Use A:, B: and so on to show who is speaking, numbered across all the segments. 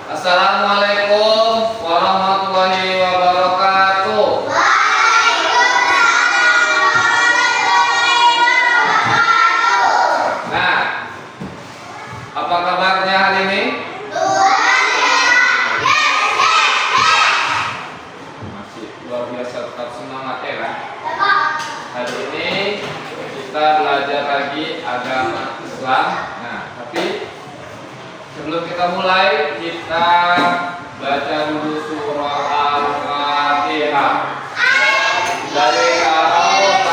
A: Assalamualaikum warahmatullahi wabarakatuh. Nah, apa kabarnya hari ini? Masih luar biasa, tetap semangat ya kan? Hari ini kita belajar lagi agama Islam. Nah, tapi sebelum kita mulai, kita baca dulu surah Al-Fatihah dari Al-Fatihah.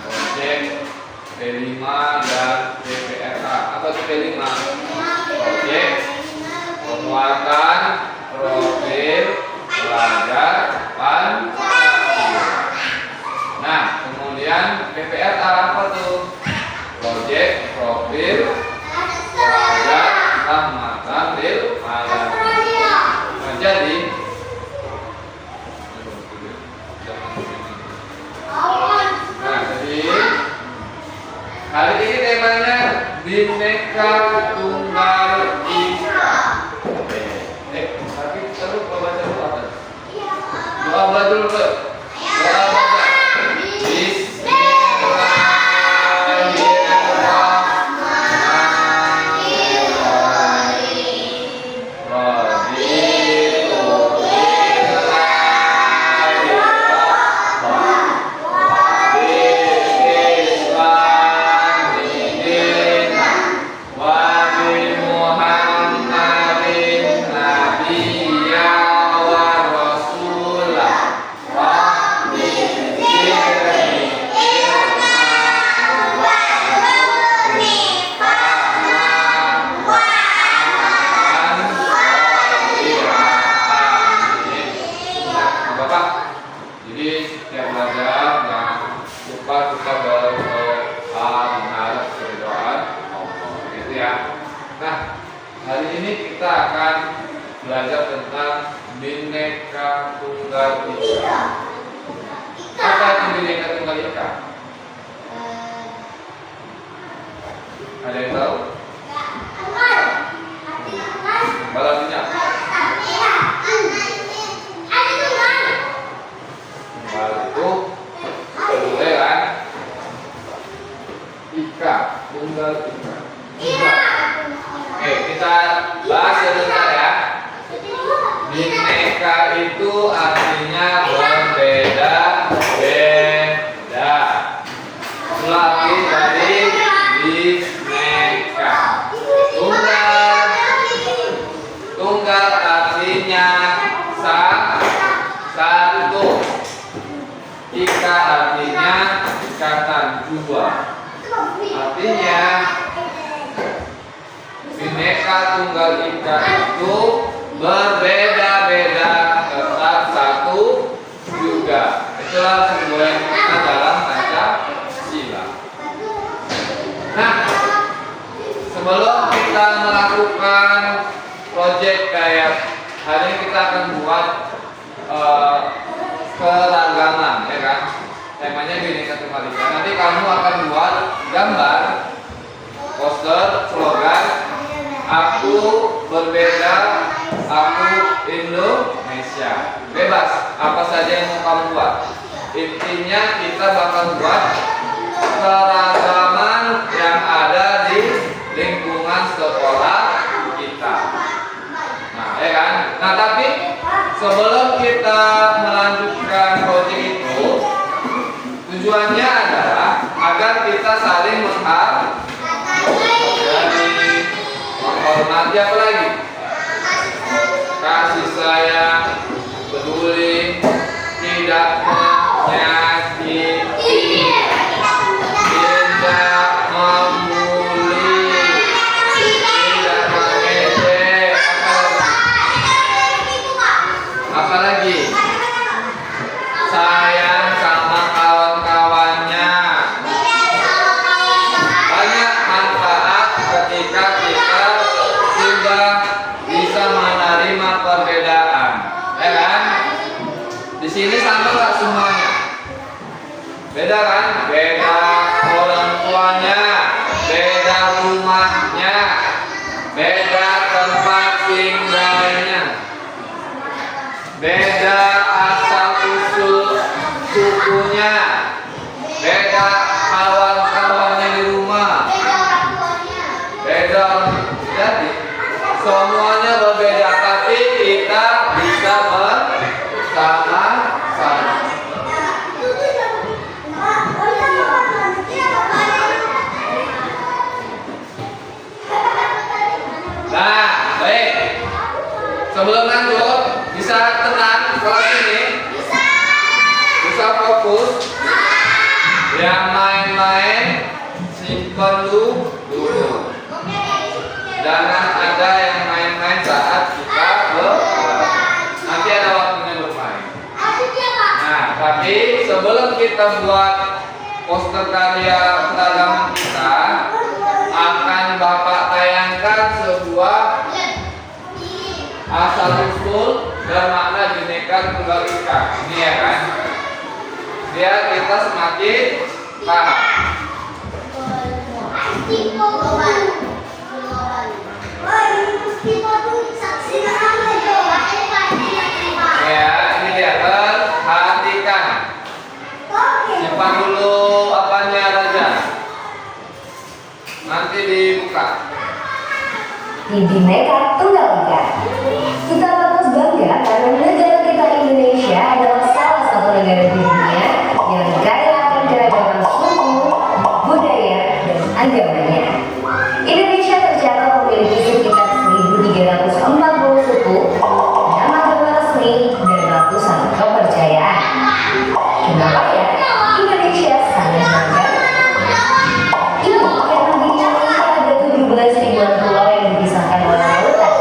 A: Project P5 dan PPRA. Apa itu P5? Project penguatan profil pelajar Pancasila. Nah, kemudian PPRA apa tuh? Project profil pelajar rahmatan lil alamin. Nah, jadi hari ini temanya Bhinneka Tunggal Ika. Tapi kita lupa baca doa. Doa dulu. Doa baca. Hari ini kita akan belajar tentang Bhinneka Tunggal Ika. Apa itu Bhinneka Tunggal Ika? Ada yang tahu? Balapnya? Tunggal itu boleh kan? Ika, Tunggal Ika. Oke, kita bahas sebentar ya. Bhinneka itu artinya berbeda-beda. Selain dari Bhinneka. Tunggal artinya satu. Ika artinya ikatan dua. Artinya Bhinneka Tunggal Ika itu berbeda. kayak hari ini kita akan buat keragaman, ya kan? Temanya Bhinneka Tunggal Ika. Nanti kamu akan buat gambar, poster, slogan. Aku berbeda, aku Indonesia. Bebas, apa saja yang mau kamu buat. Intinya kita bakal buat keragaman yang ada di lingkungan sekolah kita. Nah, ya kan? Nah, tapi sebelum kita melanjutkan proyek itu, tujuannya adalah agar kita saling menghormati, apa lagi? Kasih sayang, peduli, tidak menyakiti, tidak membuli, tidak mengejek, apalagi sayang sama kawan-kawannya. Banyak manfaat ketika kita sudah bisa menerima perbedaan, ya kan? Di sini sama nggak semuanya? Beda kan? Beda orang tuanya, beda rumahnya, beda tempat tinggalnya, beda asal usul sukunya, beda kawan-kawannya di rumah, beda. Jadi semuanya berbeda, tapi kita bisa bersama-sama. Nah, baik. Sebelum lanjut, bisa tenang kelas ini, bisa fokus. Yang main-main simpan dulu. Jangan ada yang main-main saat kita nanti ada waktunya bermain. Nah, tapi sebelum kita buat poster karya keragaman kita, akan Bapak tayangkan sebuah asal usul dan makna Bhinneka Tunggal Ika. Ini ya kan? Biar kita semakin paham. Ya, ini dia, perhatikan. Simpan dulu apanya Raja. Nanti dibuka.
B: Di Bhinneka Tunggal Ika, kita patut bangga karena negara kita Indonesia adalah salah satu negara di dunia yang kaya akan keragaman suku, budaya, dan agamanya. Indonesia tercatat memiliki sekitar 1.340 suku, 6 agama resmi, dan ratusan kepercayaan. Kenapa ya Indonesia sangat bangga? Ini karena di Indonesia ada 17 ribuan pulau yang dipisahkan oleh lautan.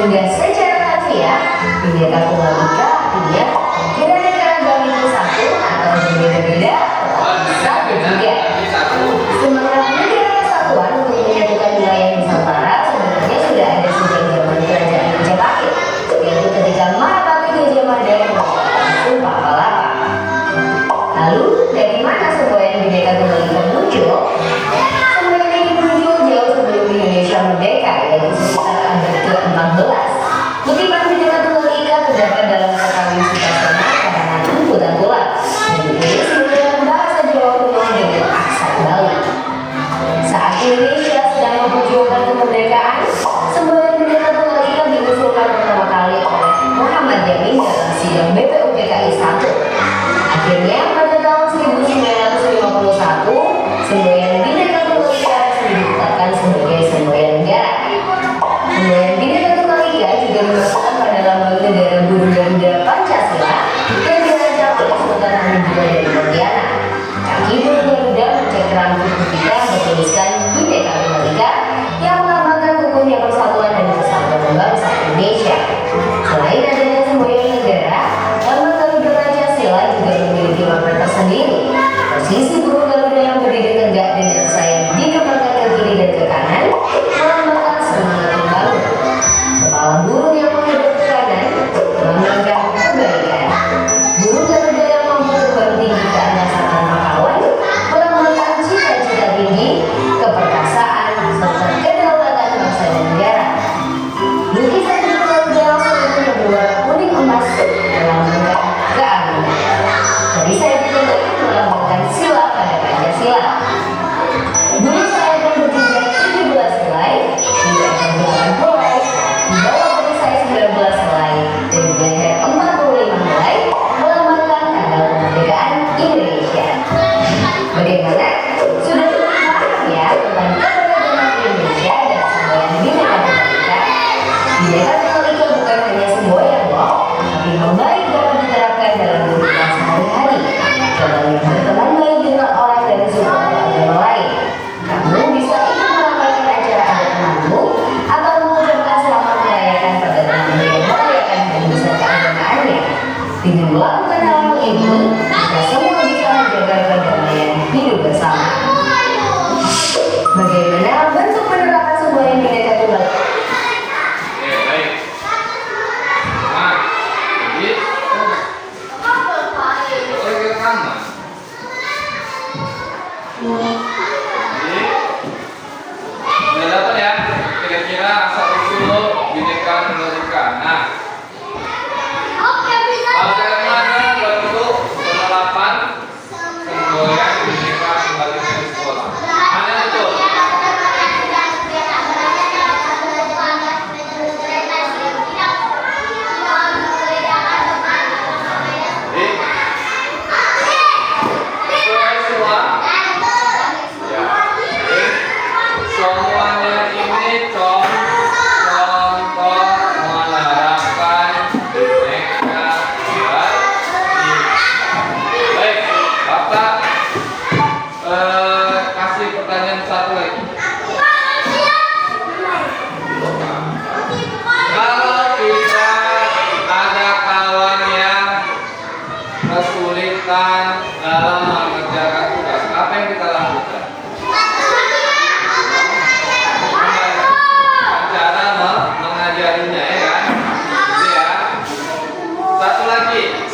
B: Sudah secara harfiah, Bhinneka Tunggal Ika artinya negara-negara itu satu atau berbeda-beda satu juga. Semangat negara kesatuan untuk menyatukan wilayah Nusantara sebenarnya sudah ada sejak zaman Kerajaan Majapahit, yaitu ketika Mahapati Gajah Mada mengucapkan Sumpah Palapa. Lalu dari mana semboyan Bhinneka Tunggal Ika muncul? Semboyan ini muncul jauh sebelum Indonesia merdeka, yaitu sekitar abad ke-14. Kutipan Bhinneka Tunggal Ika terdapat dalam Kakawin Sutasana karangan Empu Tangkulat dan ditulis menggunakan bahasa Jawa kuno dengan aksara Bali. Saat Indonesia sedang memperjuangkan kemerdekaan, semboyan Bhinneka Tunggal Ika diusulkan pertama kali oleh Muhammad Yamin dalam sidang BPUPKI 1. Akhirnya pada tahun 1951, semboyan Bhinneka Tunggal Ika resmi ditetapkan sebagai semboyan negara. Semboyan Bhinneka Tunggal Ika juga dimasukkan pada lambang negara Guru Garuda Pancasila yang dirancang oleh Sultan Hamengkubuwono dari Pontianak. Kaki Guru Garuda mencengkeram buku kita bertuliskan Bhinneka Tunggal Ika yang melambangkan kukuhnya persatuan dan kesatuan bangsa Indonesia. Selain adanya semboyan negara, lambang Garuda Pancasila juga memiliki makna tersendiri. Posisi burung Garuda yang berdiri tegak dengan sayap dikembangkan ke kiri dan ke kanan melambangkan semangat membangun. Kepala burung yang menghadap ke kanan melambangkan kebaikan. Burung Garuda yang mampu terbang tinggi ke angkasa tanpa kawan melambangkan cita-cita tinggi, keperkasaan, serta kedaulatan bangsa dan negara. Lukisan burung Garuda langsung itu berwarna kuning emas melambangkan keagungan. Dari sayap tunggal melambangkan sila pada Pancasila. Bulu sayap yang berjumlah 17 helai, di leher 8 helai, di bawah bulu sayap 19 helai, dan di leher 45 helai melambangkan tanggal kemerdekaan Indonesia. Bagaimana? Sudah cukup paham ya tentang kemerdekaan Indonesia dan semboyan Bhinneka Tunggal Ika? Bhinneka Tunggal Ika bukan hanya semboyan loh, tapi membaik dapat diterapkan dalam kehidupan sehari-hari. Coba berteman baik dengan orang dari suku atau agama lain. Kamu bisa ikut meramaikan acara adat temanmu atau mengucapkan selamat merayakan pada temanmu yang merayakan hari besar keagamaannya. Dengan melakukan hal ini, kita semua bisa menjaga perdamaian hidup bersama. Bagaimana bentuk penerapan semboyan Bhinneka Tunggal Ika?
A: Oke, baik. Nah, jadi betul kita sama. Jadi sudah dapat ya kira-kira asal usul Bhinneka Tunggal Ika. Nah, bagaimana bentuk penerapan semboyan Bhinneka Tunggal Ika di sekolah? Mana betul? Semuanya ini contoh menerapkan Bhinneka Tunggal Ika. Baik, Bapak kasih pertanyaan satu lagi. Kalau kita ada kawan yang kesulitan dalam mengerjakan tugas, apa yang kita lakukan? Cara mengajarinya ya kan? Gitu ya. Satu lagi.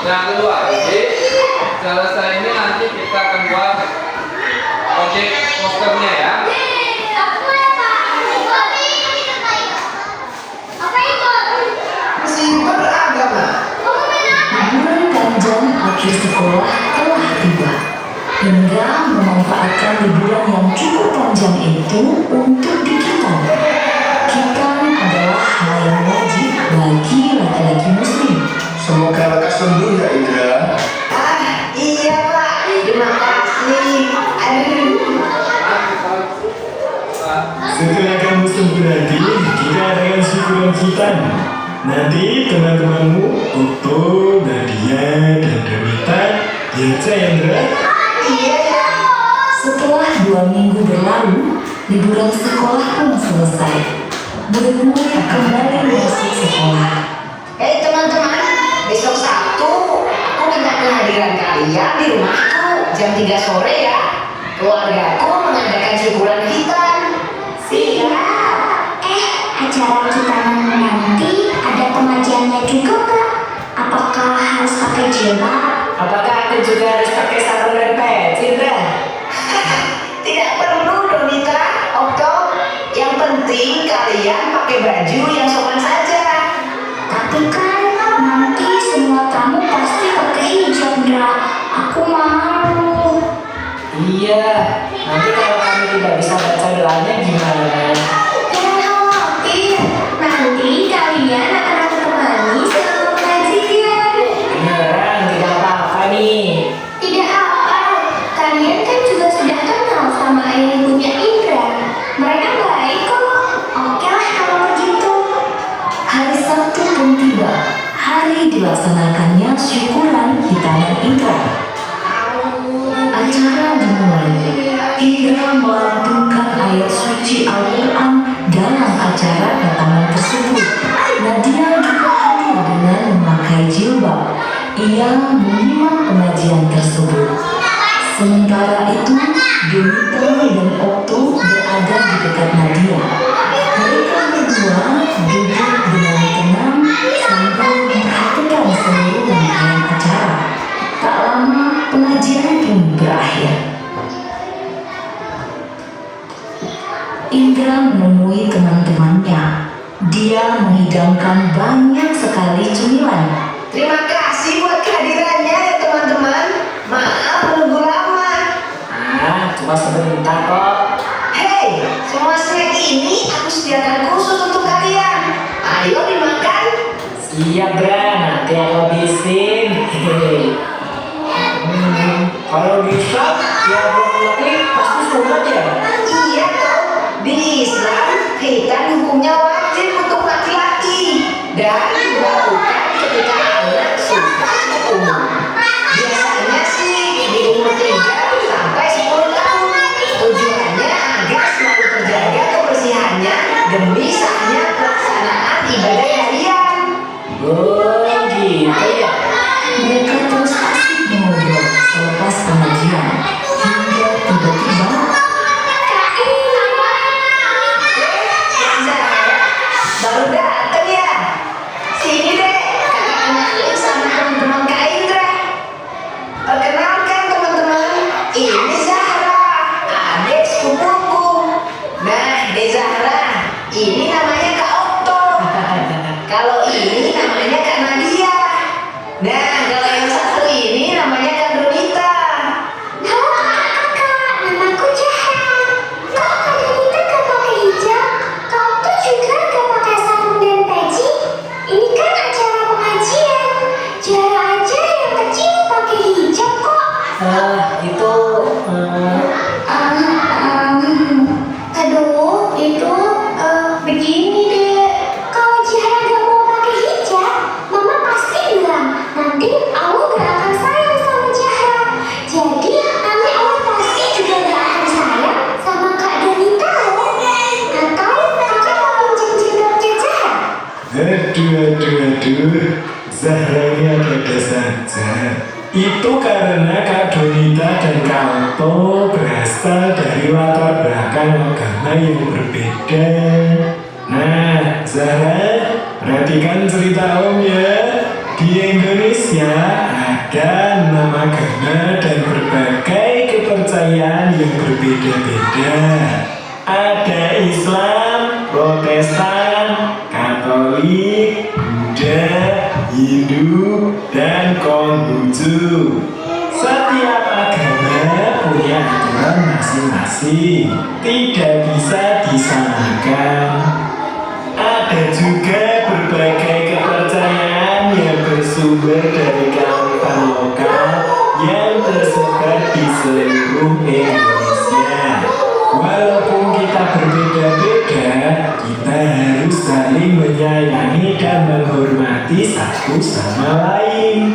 A: Yang kedua, jadi selesai ini nanti kita akan buat project posternya ya.
C: Masih beragama.
D: Liburan panjang akhir sekolah telah tiba. Hingga memanfaatkan liburan yang cukup panjang itu untuk digital. Kita
C: berarti kita adakan syukuran kita. Nanti teman-temanmu Okto, Nadia, dan Donita lihat saya Indra.
B: Iya ya.
D: Setelah 2 minggu berlalu, liburan sekolah pun selesai. Murid-murid kembali masuk sekolah.
B: Hei teman-teman, besok Sabtu aku minta kehadiran kalian di rumahku jam 3 sore ya. Keluargaku mengadakan syukuran hitam.
E: Siap. Acara kita nanti ada pengajiannya juga nggak? Apakah harus pakai jilbab?
B: Apakah aku juga harus pakai sarung dan peci, Indra? Tidak perlu, Donita, Okto. Yang penting kalian pakai baju yang sopan saja.
E: Tapi kan nanti semua tamu pasti pakai hijab, Ndra. Aku malu.
B: Iya, nanti kalau kami tidak bisa baca doanya gimana?
E: Jangan khawatir. Nanti kalian akan aku temani selama pengajian.
B: Beneran, tidak apa-apa nih.
E: Tidak apa. Kalian kan juga sudah kenal sama ayah ibunya Indra. Mereka baik kok. Oke lah kalau begitu.
D: Hari Sabtu pun tiba. Hari dilaksanakannya syukuran hitanan Indra. Acara dimulai. Indra melantunkan ayat suci Al-Quran dalam acara hitanan tersebut. Nadia juga hadir dengan memakai jilbab. Ia menyimak pengajian tersebut. Sementara itu, Donita dan Okto berada di dekat Nadia. Mereka berdua duduk dengan tenang sambil memperhatikan seluruh rangkaian acara. Tak lama pengajian pun berakhir. Indra menemui teman-temannya. Dia menghidangkan banyak sekali cemilan.
B: Terima kasih buat kehadirannya ya teman-teman. Maaf menunggu lama. Cuma sebentar kok. Hei, semua snack ini aku sediakan khusus untuk kalian. Ayo dimakan. Siap, Bra. Nanti aku habisin. Kalau di Islam, ya laki pasti sunat ya? Iya toh. Di Islam, khitan hukumnya wajib untuk laki-laki dan dilakukan ketika anak sudah cukup umur. Biasanya sih di umur 3 sampai 10 tahun. Tujuannya agar selalu terjaga kebersihannya demi sahnya pelaksanaan ibadah harian. Oh gitu ya.
D: Mereka terus asik mengobrol selepas pengajian. Hingga tiba-tiba
B: Baru dateng ya? Sini deh, kakak kenalin sama teman-teman Kak Indra. Perkenalkan teman-teman, ini Zahra, adik sepupuku. Nah, Zahra, ini namanya Kak Okto. Kalau ini namanya Kak Nadia. Nah, kalau yang satu ini namanya Kak Donita.
E: Halo kakak, namaku Zahra. Kok Kak Donita gak pakai hijab? Kau tuh juga gak pakai sarung dan peci? Ini kan acara pengajian. Zahra aja yang kecil pakai hijab kok.
B: Itu
E: Aduh, itu begini deh. Kalau Zahra gak mau pakai hijab, Mama pasti bilang nanti Allah gak akan sayang sama Zahra. Jadi nanti Allah pasti juga gak akan sayang sama Kak Donita loh. Atau kakak mau pinjam jilbabnya Zahra?
C: Aduh, Zahra ini ada saja. Itu karena Kak Donita dan Kak Okto berasal dari latar belakang agama yang berbeda. Nah, Zahra, perhatikan cerita Om ya. Di Indonesia ada 6 agama dan berbagai kepercayaan yang berbeda-beda. Ada Islam, Protestan, Katolik, Buddha, Hindu, dan Konghucu. Setiap agama punya aturan masing-masing, tidak bisa disamakan. Ada juga berbagai kepercayaan yang bersumber dari kearifan lokal yang tersebar di seluruh Indonesia. Walaupun kita berbeda-beda, menghormati satu sama lain.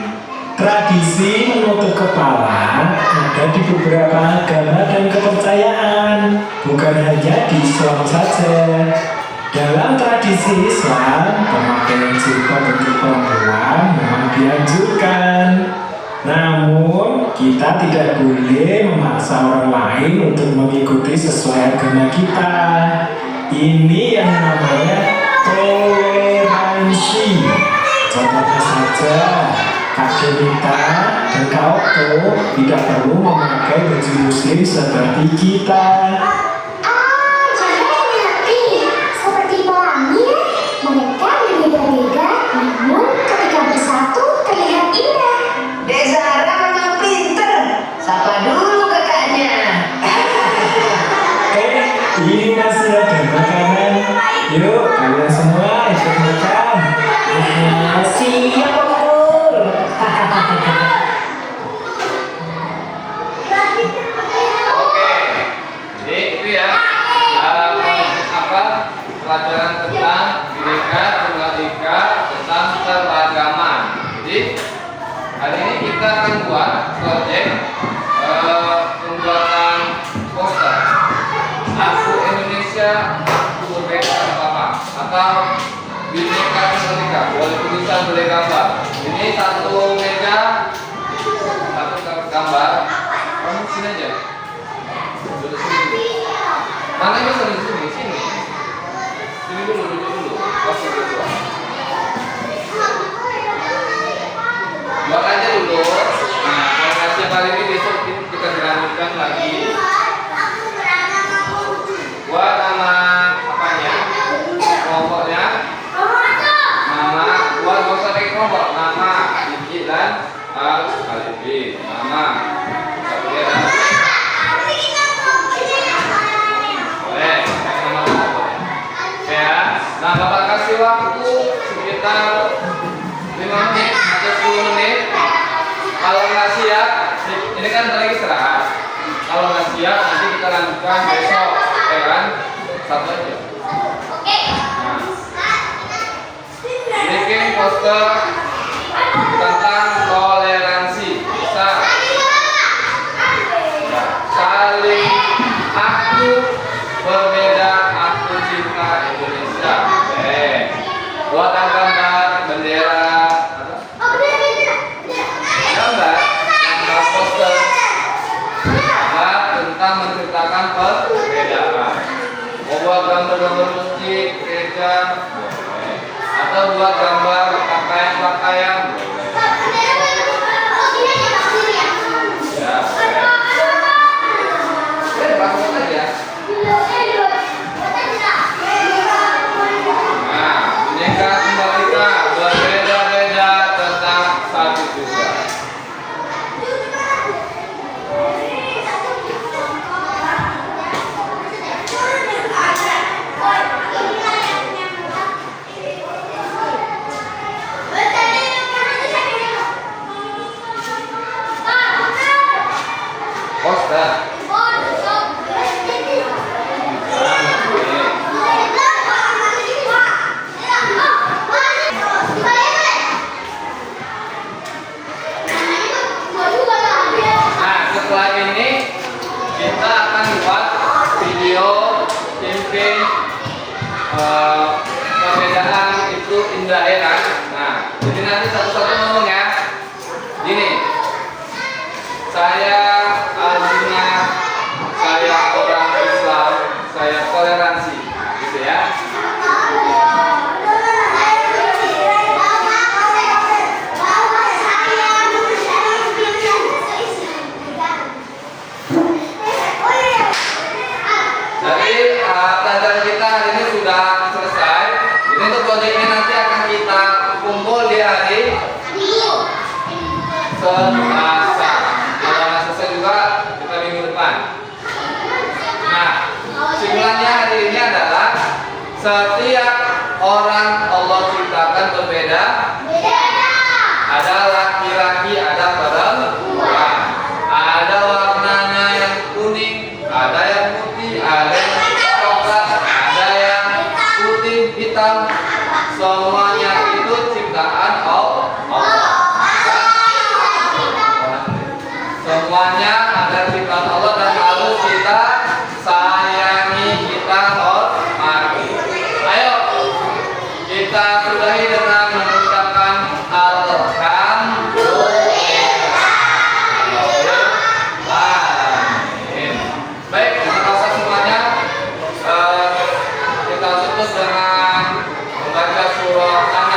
C: Tradisi menutup kepala ada di beberapa agama dan kepercayaan, bukan hanya di Islam saja. Dalam tradisi Islam, pemakaian jilbab untuk perempuan memang dianjurkan. Namun, kita tidak boleh memaksa orang lain untuk mengikuti sesuai agama kita. Ini yang namanya toleransi. Contohnya saja, Kak Denita dan Kak Okto tidak perlu memakai baju muslim seperti kita.
E: Jadi ngerti. Seperti pelangi, mereka berbeda-beda, namun ketika bersatu terlihat indah.
B: Dek Zara memang pinter. Sapa dulu kakaknya.
C: Ini masih ada makanan. Yuk, kalian semua ikut makan.
B: Siap, Pur.
A: Oke, jadi itu ya pelajaran tentang Bhinneka Tunggal Ika, tentang keragaman. Jadi hari ini kita akan buat proyek pembuatan poster Aku Indonesia, Aku Berbeda apa atau Bhinneka Tunggal Ika, boleh tulisan boleh gambar. Ini satu meja, satu gambar. Kamu sini aja. Duduk sini. Mana yang bisa di sini? Sini. Sini dulu, duduk dulu. Pasti dulu. Buat aja dulu. Nah, kalau ngasih kali ini besok kita dilanjutkan lagi. Buat nama apanya? Kelompoknya. Nama. Buat nggak usah pakai kelompok. Nama, biji dan alif. Nama. Satunya dan boleh, nama boleh. Ya, nah Bapak kasih waktu sekitar 5 menit atau 10 menit. Kalau nggak siap, ini kan lagi istirahat. Kalau nggak siap, nanti kita lanjutkan besok, ya kan? Satu aja. Nah, bikin poster tentang toleransi. Bisa. Saling aku berbeda, aku cinta Indonesia. Buat gambar bendera, gambar poster tentang menceritakan perbedaan. Mau buat gambar-gambar masjid, gereja, boleh. Atau buat gambar pakaian-pakaian, ya, boleh. Langsung aja. Nah, Bhinneka Tunggal Ika, berbeda-beda tetap satu juga. Poster. Nah, setelah ini kita akan buat video campaign perbedaan itu indah, ya kan? Nah, jadi nanti satu-satu ngomong ya. Gini, saya Aljuna, saya orang Islam, saya toleransi, gitu ya. Jadi pelajaran kita hari ini sudah selesai. Ini untuk proyeknya nanti akan kita kumpul di hari Selasa. Kalau nggak selesai juga kita minggu depan. Nah, simpulannya hari ini adalah setiap orang Allah ciptakan berbeda. Ada laki-laki, ada perempuan. Ada warnanya yang kuning, ada yang putih, ada yang coklat, ada yang putih hitam. Semuanya itu ciptaan ciptaan Allah. Semuanya ada ciptaan Allah dan harus kita sayangi, kita hormati. Ayo kita sudahi dengan mengucapkan Amin. Baik, terima kasih semuanya. Kita tutup dengan membaca surah